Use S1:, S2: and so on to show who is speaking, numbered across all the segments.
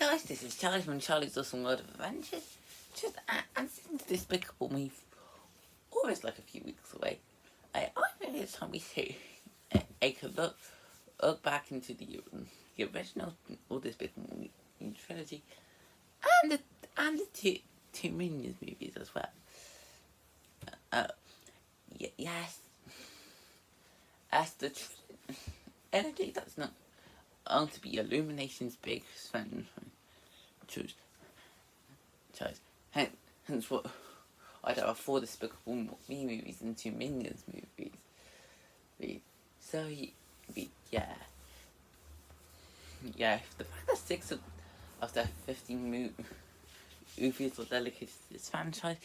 S1: guys, this is Charlie from Charlie's Awesome World of Adventures. And since Despicable Me always like a few weeks away, I think it's time we take a look back into the original or Despicable Me trilogy and the two Minions movies as well. Yes, as the trilogy that's not going to be Illumination's biggest fan choice. Hence what I don't have 4 Despicable Me movies and 2 Minions movies. So yeah, the fact that 6 of the 15 movies are dedicated to this franchise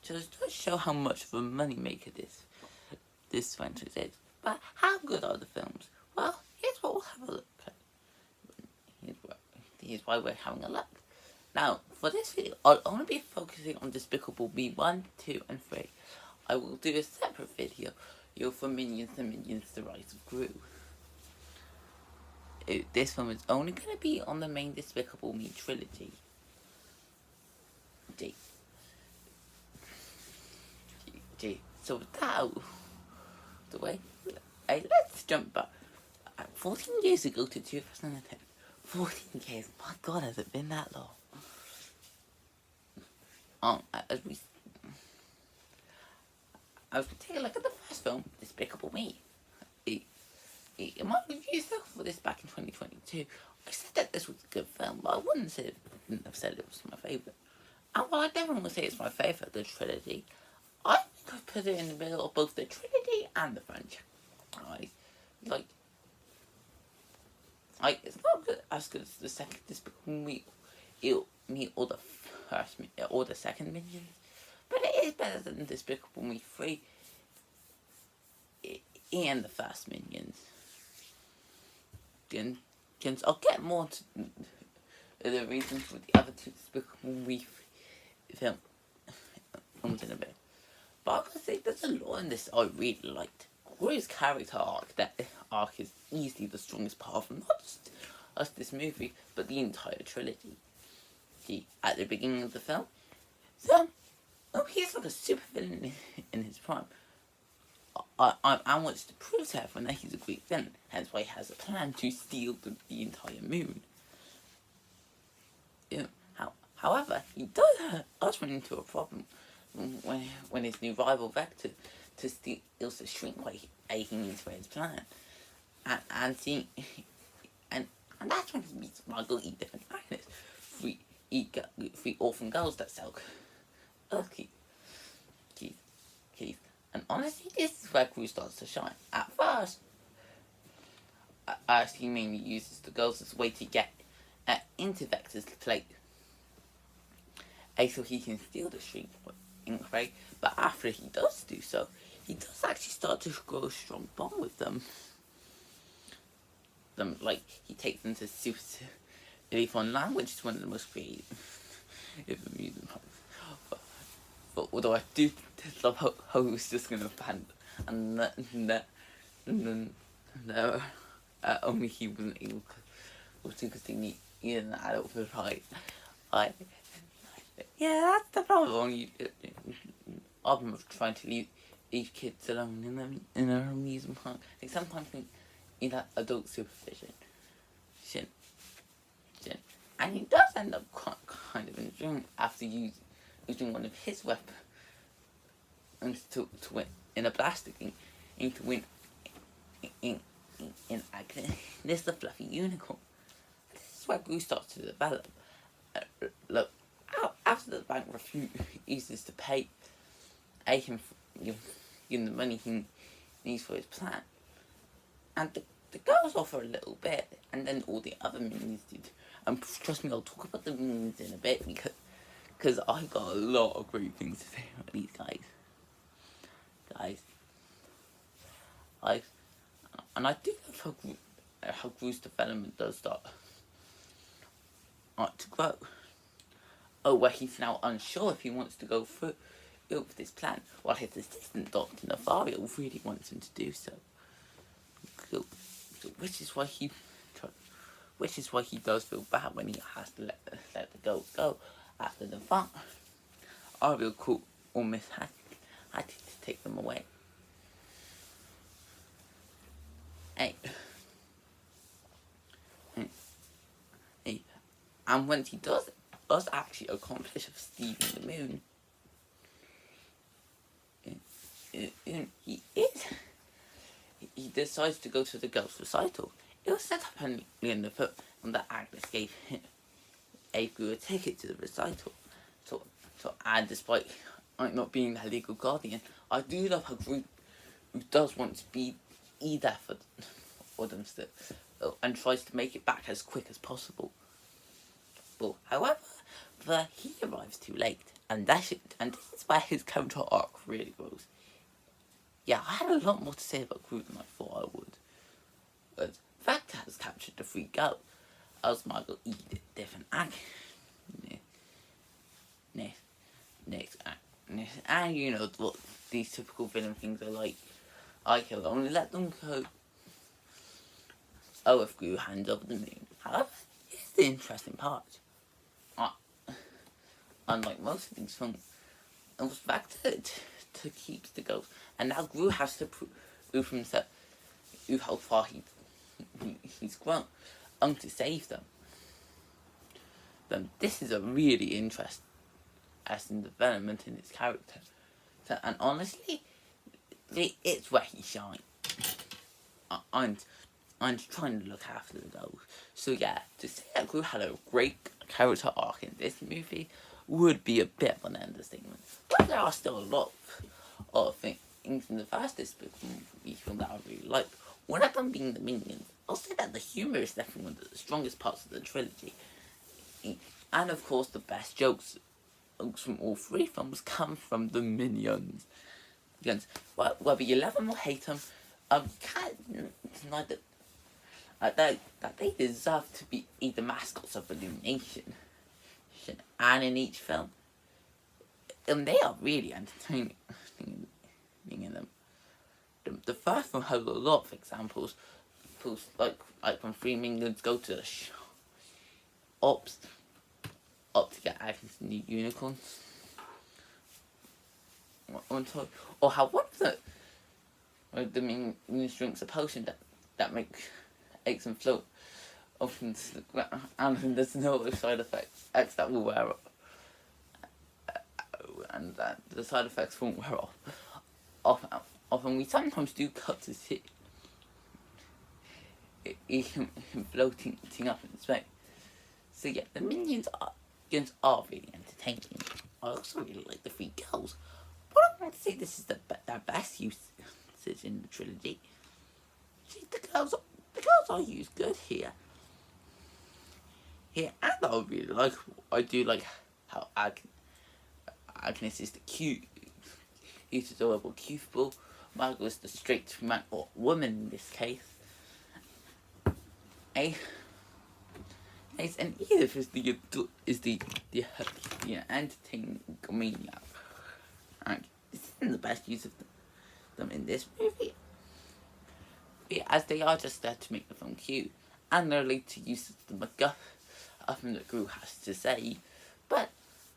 S1: just does show how much of a moneymaker this franchise is. But how good are the films? Well, here's what we'll have a look at. Here's why we're having a look. Now, for this video, I'll only be focusing on Despicable Me 1, 2, and 3. I will do a separate video for Minions and Minions The Rise of Gru. This film is only going to be on the main Despicable Me trilogy. So without the way, let's jump back 14 years ago to 2010. 14 years, my god, has it been that long? As we take a look at the first film, Despicable Me. In my review for this back in 2022, I said that this was a good film, but I wouldn't have said it was my favourite. And while I definitely would say it's my favourite of the trilogy, I think I've put it in the middle of both the trilogy and the franchise. Like it's not good, as good as the second Despicable Me, or the first or the second Minions, but it is better than Despicable Me 3 and the first Minions. I'll get more to the reasons for the other 2 Despicable Me films in a bit. But I gotta say, there's a lot in this I really liked. Gru's character arc is easily the strongest part of not just this movie, but the entire trilogy. At the beginning of the film, he's like a super villain in his prime. I wants to prove to everyone that he's a great villain, hence why he has a plan to steal the entire moon. However, he does run into a problem when his new rival Vector to steals the shrink way he needs for his plan, and that's when he meets Margot E. different magnets, 3 orphan girls that sell keys. And honestly, this is where Gru starts to shine. At first, he mainly uses the girls as a way to get into Vector's plate, so he can steal the shrink ink ray. But after he does do so, he does actually start to grow a strong bond with them. Like, he takes them to super fun land, which is one of the most creative amusement parks. But although I do love how he was just going to ban, and only he wasn't able to because he needed an adult for the ride. Yeah, that's the problem. I'm trying to leave kids alone in an amusement park. They sometimes need that adult supervision. And he does end up kind of enjoying after using one of his weapons to win in a plastic ink to win in Agnes. This is the fluffy unicorn. This is where Gru starts to develop. Look, after the bank refuses to pay him give him the money he needs for his plan, and the girls offer a little bit, and then all the other minions did. And trust me, I'll talk about the minions in a bit because I got a lot of great things to say about these guys. And I do love how Gru's development does start to grow. Where he's now unsure if he wants to go through with this plan, while his assistant, Dr. Navario, really wants him to do so. Which is why he which is why he does feel bad when he has to let the girls go after the fun. Ariel could almost had to take them away. Hey. And once he does actually accomplish of stealing the moon, he decides to go to the girls' recital. It was set up in the film that Agnes gave him a ticket to the recital. And despite not being the legal guardian, I do love a group who does want to be there for them still, and tries to make it back as quick as possible. But however, he arrives too late, and this is where his character arc really grows. Yeah, I had a lot more to say about Groot than I thought I would. But Vector has captured the 3 girls, as Margot, Edith, Dev, and Agnes. And you know what these typical villain things are like. I can only let them go. Oh, if Groot hands over the moon. However, here's the interesting part. Unlike most of these films, it was Vector to keep the girls, and now Groot has to prove himself, how far he's grown, to save them. This is a really interesting development in his character, and honestly, it's where he shines. And trying to look after the girls. So yeah, to say that Groot had a great character arc in this movie would be a bit of an understatement. But there are still a lot of things in the first Despicable Me film that I really like. One of them being the Minions. I'll say that the humour is definitely one of the strongest parts of the trilogy. And of course, the best jokes from all 3 films come from the Minions. Whether you love them or hate them, can't deny that they deserve to be the mascots of Illumination. And in each film, they are really entertaining in them. The first one has a lot of examples, like when 3 Minions go to the shops up to get Agnes and the unicorns on top, or how one of the Minions drinks a potion that makes them float up into the ground, and there's no side effects that will wear off, and that the side effects won't wear off. Often we sometimes do cut to see him floating up in space. So yeah, the Minions are really entertaining. I also really like the 3 girls, but I want to say this is their best usage in the trilogy. See, the girls are used good here. And I do like how Agnes is the cute, adorable cuthball. Margot is the straight man or woman in this case. And Edith is the entertaining maniac. And this isn't the best use of them in this movie, as they are just there to make the film cute, and they're later used as the MacGuffin that Groot has to say. But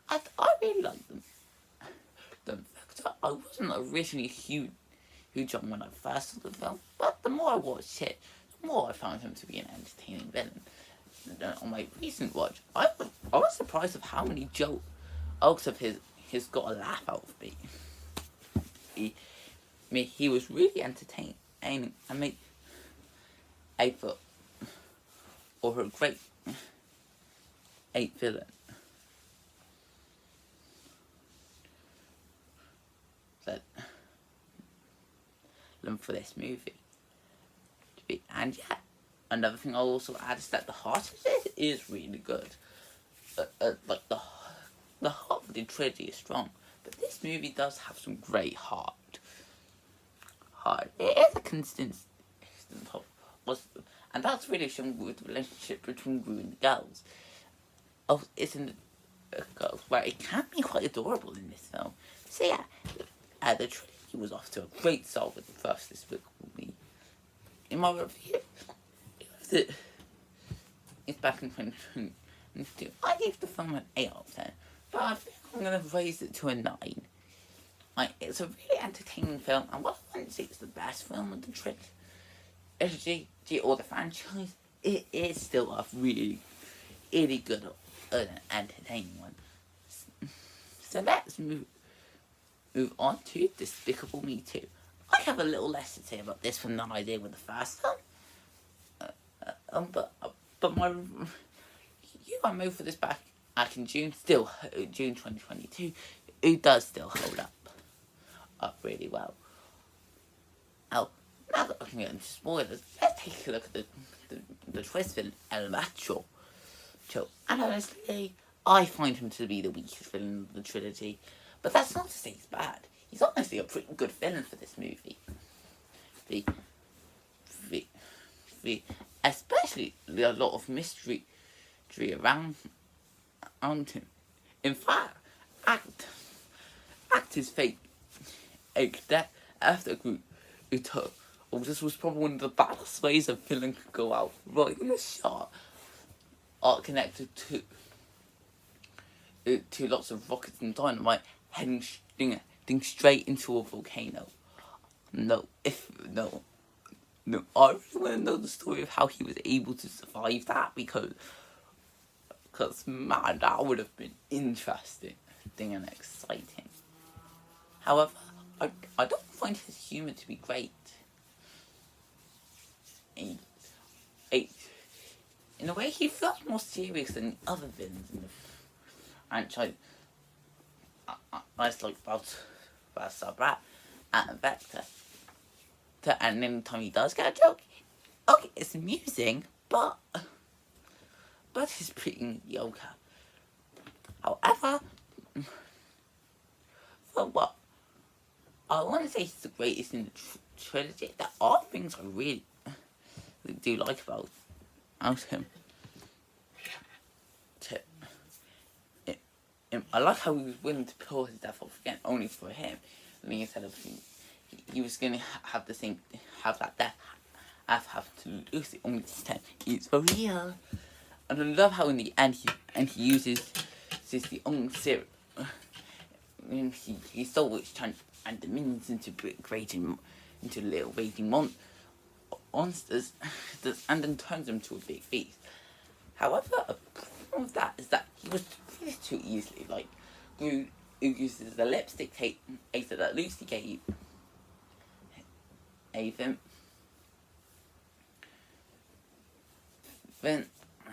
S1: I really like them. I wasn't originally huge on when I first saw the film, but the more I watched it, the more I found him to be an entertaining villain. And on my recent watch, I was surprised of how many jokes of his got a laugh out of me. He was really entertaining and made a great villain. For this movie. And yeah, another thing I'll also add is that the heart of it is really good. Like the heart of the trilogy is strong, but this movie does have some great heart. It is a consistent hope, and that's really shown with the relationship between Gru and the girls. It's in the girls where it can be quite adorable in this film. So yeah, the trilogy was off to a great start with the first Despicable Me. In my review, it's back in 2022. I gave the film an 8 out of 10, but I think I'm going to raise it to a 9. It's a really entertaining film, and while I wouldn't say it's the best film of the trilogy or the franchise, it is still a really, really good and entertaining one. So let's move on to Despicable Me 2. I have a little less to say about this film than I did with the first film. But my review for this back in June, June 2022, it does still hold up really well. Now that I can get into spoilers, let's take a look at the twist villain, Electro. And honestly, I find him to be the weakest villain of the trilogy, but that's not to say he's bad. He's honestly a pretty good villain for this movie. Especially a lot of mystery around him. In fact, actors fake that after group who took. Oh, this was probably one of the baddest ways a villain could go out. Right in the shot are connected to lots of rockets and dynamite heading straight into a volcano. No, I really want to know the story of how he was able to survive that, because man, that would have been interesting and exciting. However, I don't find his humour to be great. In a way, he feels more serious than other villains in the franchise. I just like Buzz, and Vector. And anytime he does get a joke, okay, it's amusing, but it's pretty mediocre. However, for what I want to say he's the greatest in the trilogy, there are things I really do like about him. I like how he was willing to pull his death off again, only for him. I mean, instead of he was going to have that death, have to lose it, only this time it's for real. And I love how in the end he uses the own syrup. When he stole which turned and the minions into little raging monsters, and then turns them to a big beast. However, a problem with that is that he was really too easily, like, who uses the lipstick tape that Lucy gave him.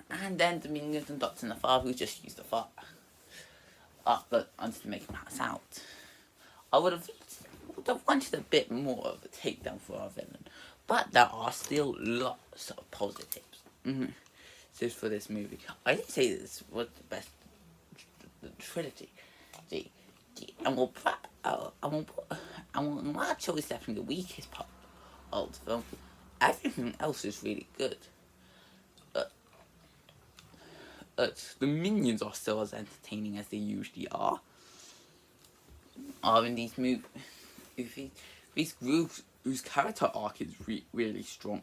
S1: And then the minions and Doctor and the Father who just used the fart. But I just to make him pass out. I would have wanted a bit more of a takedown for our villain, but there are still lots of positives. Just for this movie, I didn't say this was the best trilogy. And we'll actually definitely the weakest part of the film. Everything else is really good. The minions are still as entertaining as they usually are. In these movies, these groups whose character arc is really strong.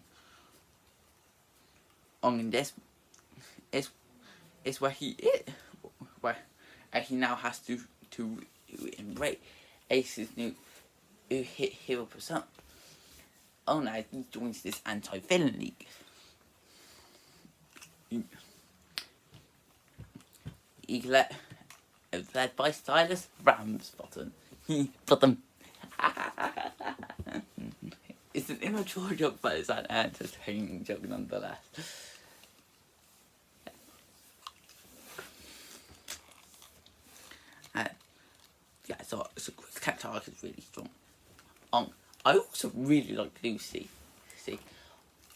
S1: In this is where he now has to embrace Ace's new hero persona. Now he joins this anti-villain league. He led by stylist Ramsbottom. It's an immature joke, but it's an entertaining joke nonetheless. So Chris' character arc is really strong. I also really like Lucy.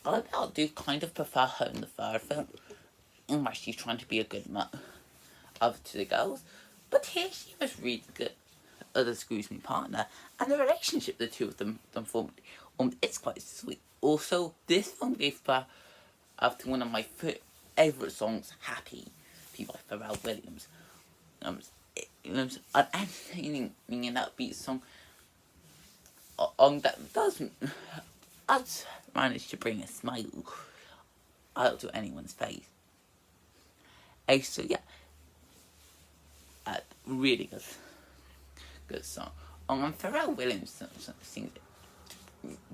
S1: I do kind of prefer her in the third film, in which she's trying to be a good mother to the girls, but here she was really good as a Screw's partner, and the relationship the two of them formed, it's quite sweet. Also, this film gave birth to one of my favourite songs, Happy, by Pharrell Williams. An entertaining and upbeat song that does manage to bring a smile out to anyone's face. So yeah, really good song. And Pharrell Williams sings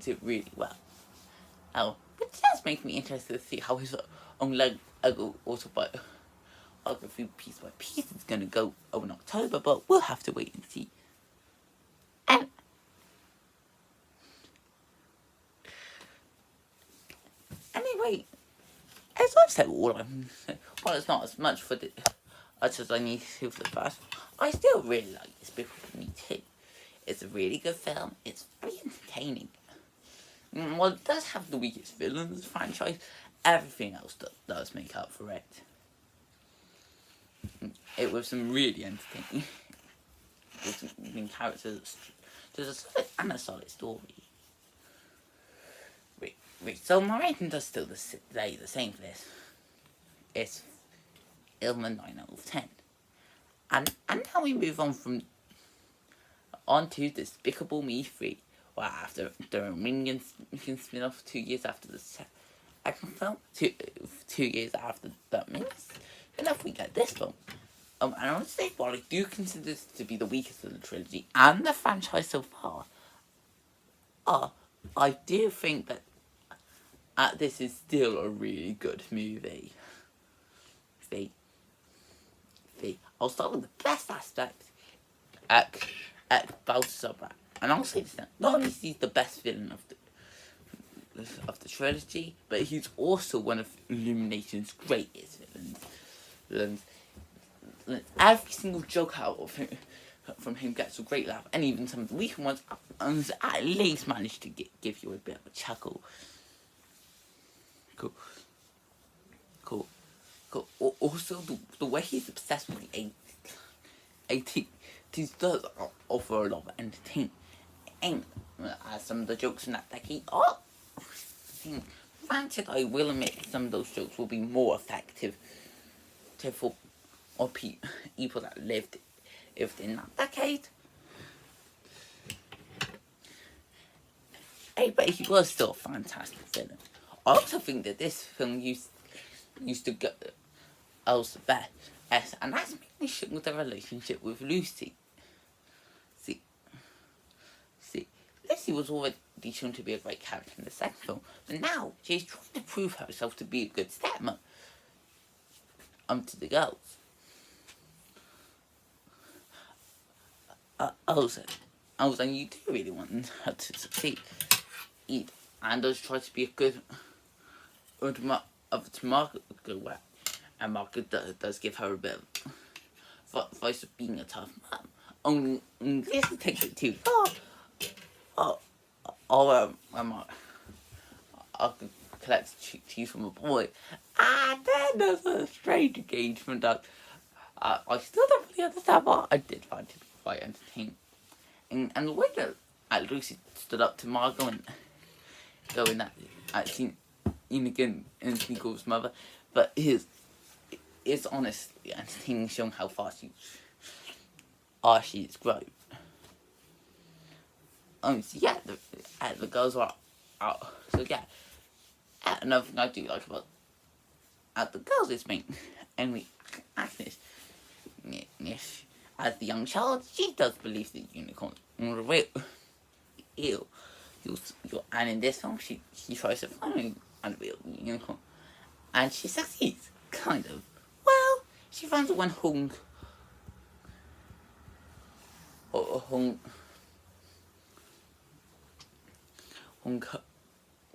S1: it really well. But that's making me interested to see how his own autobiography piece by piece is gonna go in October, but we'll have to wait and see. And anyway, as I've said well, it's not as much for the as I need to for the first. I still really like Despicable Me too. It's a really good film. It's very entertaining. While it does have the weakest villains franchise, everything else does make up for it. It was some really entertaining. With some characters, there's a solid story. So my rating does still stay the same for this. It's 9 out of 10. And now we move on to Despicable Me 3. Well, after the Minions spin-off 2 years after the second film, 2 years after the Minions spin-off, we get this film. And honestly, while I do consider this to be the weakest of the trilogy and the franchise so far, I do think that this is still a really good movie. I'll start with the best aspect at Balthazar Bratt. And I'll say this now, not only is he the best villain of the trilogy, but he's also one of Illumination's greatest villains. Every single joke out of him from him gets a great laugh, and even some of the weaker ones at least manage to give you a bit of a chuckle. Cool. Also, the way he's obsessed with the 80s does offer a lot of entertainment. As some of the jokes in that decade are. Granted, I will admit some of those jokes will be more effective for people that lived in that decade. But he was still a fantastic villain. I also think that this film used to go else the best, and that's mainly shown with the relationship with Lucy. See, Lucy was already shown to be a great character in the second film, but now she's trying to prove herself to be a good stepmother to the girls. And you do really want her to succeed. And does try to be a good to Margaret, and Margaret does give her a bit of advice of being a tough mum. Only this takes it too far. I'll collect cheese from a boy, and then there's a strange engagement that I still don't really understand, but I did find it quite entertaining. And the way that Lucy stood up to Margot and going that scene again and Sneaker's mother, but it's honestly entertaining, showing how fast she's grown. So yeah, the girls are out. So yeah, another thing I do like about the girls is being Emily Agnes. Yes, as the young child, she does believe the unicorn are real. And in this film, she tries to find a real unicorn, and she succeeds, kind of. Well, she finds one hung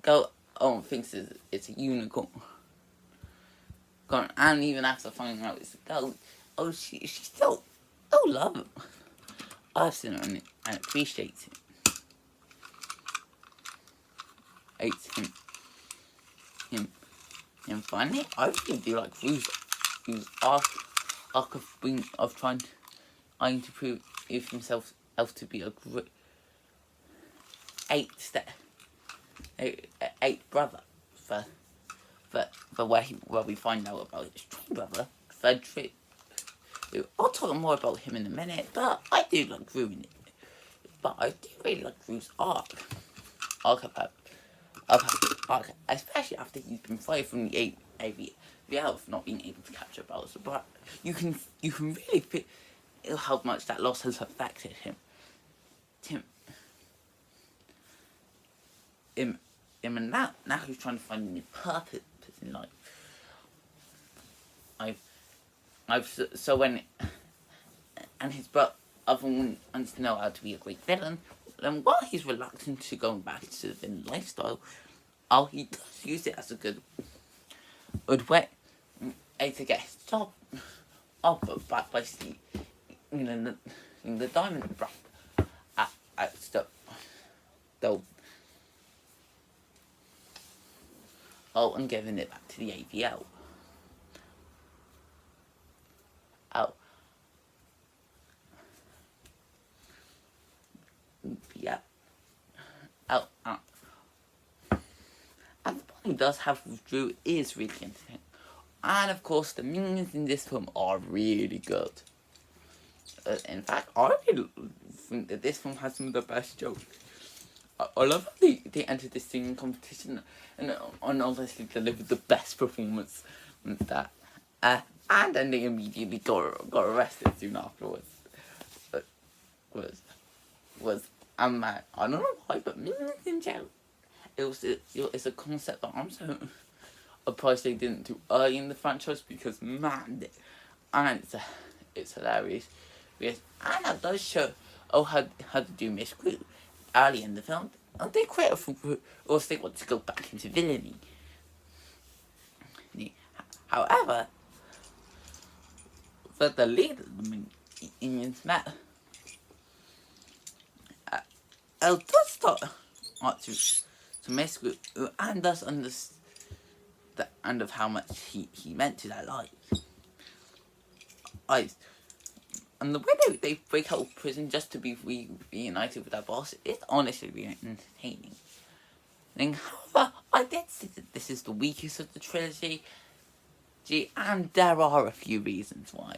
S1: girl thinks it's a unicorn. And even after finding out it's a girl, she still love him. I've seen her and appreciates him. Finally, I really do like Rue's arc of trying to prove himself to be a great eighth brother for where we find out about his twin brother, Frederick. I'll talk more about him in a minute, but I do like Rue in it. But I do really like Rue's arc, especially after he's been fired from the AVL for not being able to capture loss, but you can really feel how much that loss has affected him. Him, and now he's trying to find a new purpose in life. So when and his brother wants to know how to be a great villain, then while he's reluctant to go back to the villain lifestyle, he does use it as a good way to get his job up by stealing the diamond rough at stuff. Though, and giving it back to the AVL. Yeah. And the part he does have with Drew is really entertaining. And of course, the minions in this film are really good. In fact, I really think that this film has some of the best jokes. I love how they entered this singing competition and honestly delivered the best performance with that. And then they immediately got arrested soon afterwards. I don't know why, but minions in jail. It's a concept that I'm so surprised they didn't do early in the franchise, because man, and it's hilarious. Because, and that does show how to do Miss Gru early in the film. And they quit a film group, or they want to go back into villainy. However, for the leader of the minions, Matt, does start to Miss Gru, and does understand of how much he meant to their lives. And the way they break out of prison just to be reunited with their boss is honestly really entertaining. However, I did say that this is the weakest of the trilogy, and there are a few reasons why.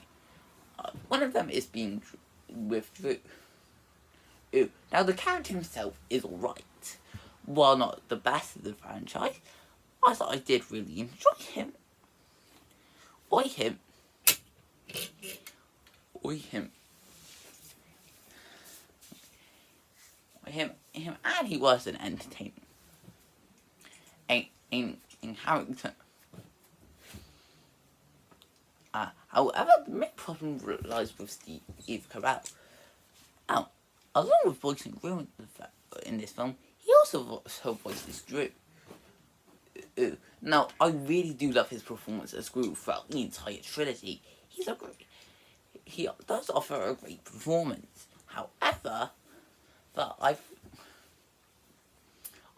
S1: One of them is being with Drew. Now, the character himself is alright. While not the best of the franchise, I thought I did really enjoy him. And he was an entertainer. In character. However, the main problem lies with Steve Carell. Along with voicing Drew in this film, he also voices Drew. Now, I really do love his performance as Drew throughout the entire trilogy. He does offer a great performance. However,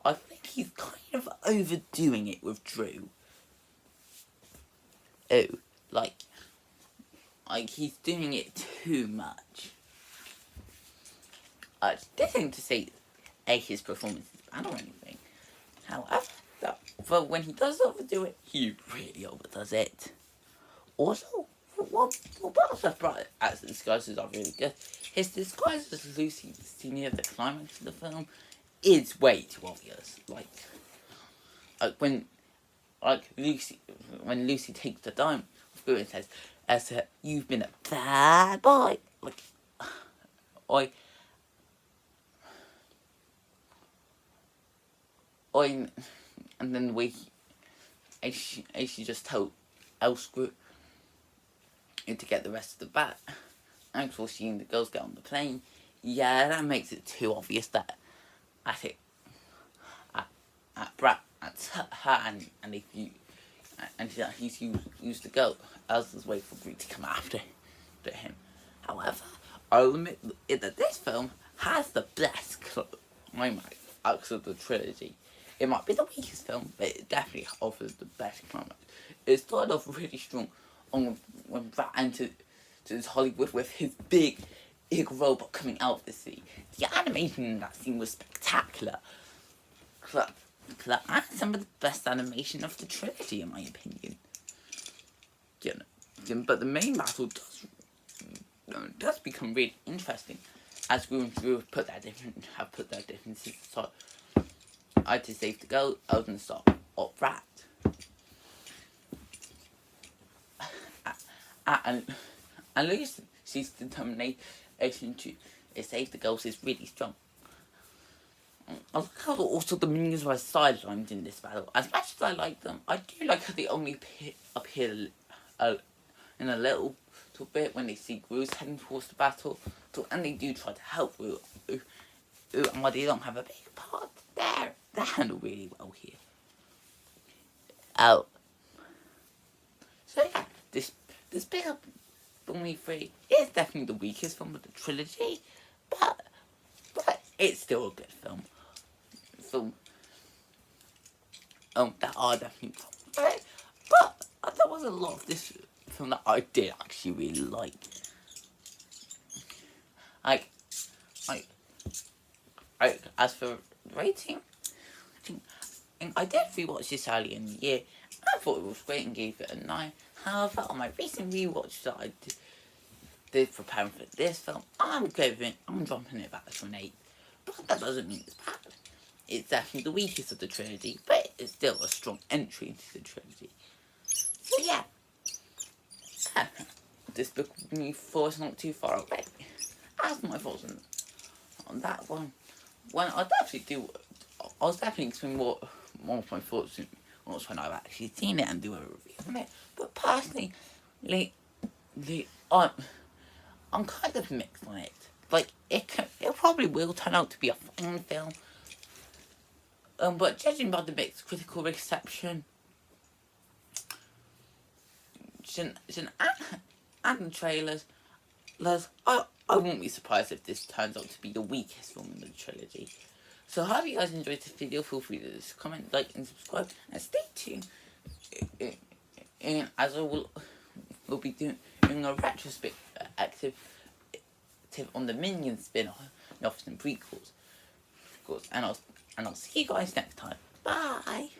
S1: I think he's kind of overdoing it with Drew. Like he's doing it too much. This isn't to say his performance is bad or anything. However, but when he does overdo it, he really overdoes it. Also, what Butterfly brought as disguises are really good. His disguise as Lucy, near the climax of the film, is way too obvious. When Lucy takes the dime, and says, "You've been a bad boy." And then the way she just told Elsgroup to get the rest of the bat, and before she and the girls get on the plane, that makes it too obvious that her and if you and he's used the girl Elsa's way for Greek to come after him. However, I'll admit that this film has the best climax of the trilogy. It might be the weakest film, but it definitely offers the best climax. It started off really strong when Brad entered Hollywood with his big robot coming out of the sea. The animation in that scene was spectacular. And some of the best animation of the trilogy, in my opinion. But the main battle does become really interesting as Gru and Drew have put their differences aside. I had to save the girl, I was gonna stop Rat. and Lucy's determination to save the girls is really strong. I like how also the minions were sidelined in this battle. As much as I like them, I do like how they only appear in a little bit when they see Gru's heading towards the battle. And they do try to help Gru. And while they don't have a big part, they're handled really well here. Oh. So yeah, this Despicable Me 3 is definitely the weakest film of the trilogy, but it's still a good film. That are definitely right, but there was a lot of this film that I did actually really like. As for rating, I did rewatch this early in the year. I thought it was great and gave it a 9. However, on my recent rewatch that I did preparing for this film, I'm dropping it back to an 8. But that doesn't mean it's bad. It's definitely the weakest of the trilogy, but it's still a strong entry into the trilogy. So yeah, Despicable Me 4 is not too far away. As my thoughts on that one, I was definitely explaining more of my thoughts when I've actually seen it and do a review on it. But personally, I'm kind of mixed on it. Like, it probably will turn out to be a fine film. But judging by the mixed critical reception, and the trailers, I won't be surprised if this turns out to be the weakest film in the trilogy. So, I hope you guys enjoyed this video. Feel free to comment, like, and subscribe, and stay tuned. And as I will be doing a retrospective on the Minions spin-offs and prequels. And I'll see you guys next time. Bye.